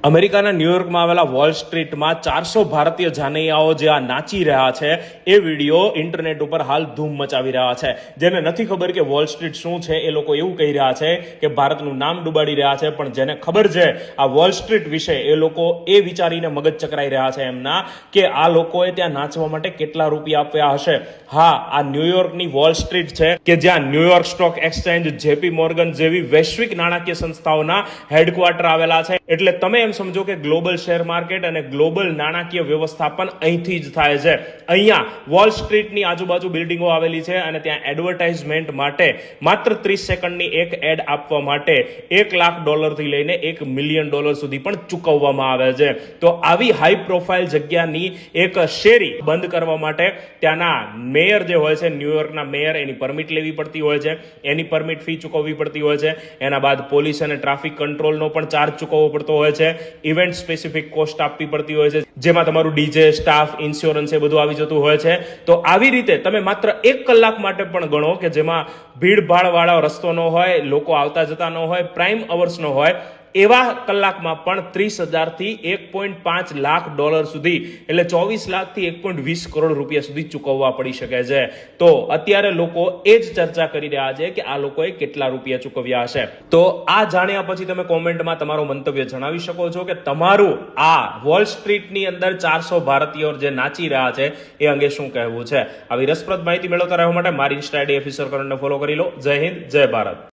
અમેરિકાના ન્યુયોર્કમાં આવેલા વોલ સ્ટ્રીટમાં 400 ભારતીય જાનૈયાઓ જે આ નાચી રહ્યા છે એ વિડીયો ઇન્ટરનેટ ઉપર હાલ ધૂમ મચાવી રહ્યા છે. જેને નથી ખબર કે વોલ સ્ટ્રીટ શું છે એ લોકો એવું કહી રહ્યા છે કે ભારતનું નામ ડૂબાડી રહ્યા છે, પણ જેને ખબર છે આ વોલ સ્ટ્રીટ વિશે એ લોકો એ વિચારીને મગજ ચકરાઈ રહ્યા છે એમના કે આ લોકોએ ત્યાં નાચવા માટે કેટલા રૂપિયા આપ્યા હશે. હા, આ ન્યુયોર્કની વોલ સ્ટ્રીટ છે કે જ્યાં New York stock exchange, JP Morgan જેવી વૈશ્વિક નાણાકીય સંસ્થાઓના હેડક્વાર્ટર આવેલા છે. એટલે તમે એમ સમજો કે ગ્લોબલ શેર માર્કેટ અને ગ્લોબલ નાણાકીય વ્યવસ્થાપન અહીંથી જ થાય છે. અહીંયા વોલ સ્ટ્રીટની આજુબાજુ બિલ્ડિંગો આવેલી છે અને ત્યાં એડવર્ટાઇઝમેન્ટ માટે માત્ર 30 સેકન્ડની એક એડ આપવા માટે $1 લાખ થી લઈને $1 મિલિયન સુધી પણ ચૂકવવામાં આવે છે. તો આવી હાઈ પ્રોફાઇલ જગ્યાની એક શેરી બંધ કરવા માટે ત્યાંના મેયર જે હોય છે, ન્યુયોર્કના મેયર, એની પરમિટ લેવી પડતી હોય છે, એની પરમિટ ફી ચૂકવવી પડતી હોય છે. એના બાદ પોલીસ અને ટ્રાફિક કંટ્રોલનો પણ ચાર્જ ચૂકવવો પડતો હોય છે. ઇવેન્ટ સ્પેસિફિક કોસ્ટ આપવી પડતી હોય છે, જેમાં તમારું ડીજે, સ્ટાફ, ઇન્સ્યોરન્સ એ બધું આવી જતું હોય છે. તો આવી રીતે તમે માત્ર 1 કલાક માટે પણ ગણો કે જેમાં ભીડભાડ વાળો રસ્તો ન હોય, લોકો આવતા જતા ન હોય, પ્રાઇમ અવર્સ ન હોય, એવા કલાકમાં પણ 30,000 થી $1.5 લાખ સુધી, એટલે 24 લાખ થી 1.20 કરોડ રૂપિયા સુધી ચૂકવવા પડી શકે છે. તો અત્યારે લોકો એ જ ચર્ચા કરી રહ્યા છે કે આ લોકોએ કેટલા રૂપિયા ચૂકવ્યા હશે. તો આ જાણ્યા પછી તમે કોમેન્ટમાં તમારું મંતવ્ય જણાવી શકો છો કે તમારું આ વોલ સ્ટ્રીટની અંદર 400 ભારતીયો જે નાચી રહ્યા છે એ અંગે શું કહેવું છે. આવી રસપ્રદ માહિતી મેળવતા રહેવા માટે મારી ઇન્સ્ટા આઈડી ઓફિસર કરણને ફોલો કરી લો. જય હિન્દ, જય ભારત.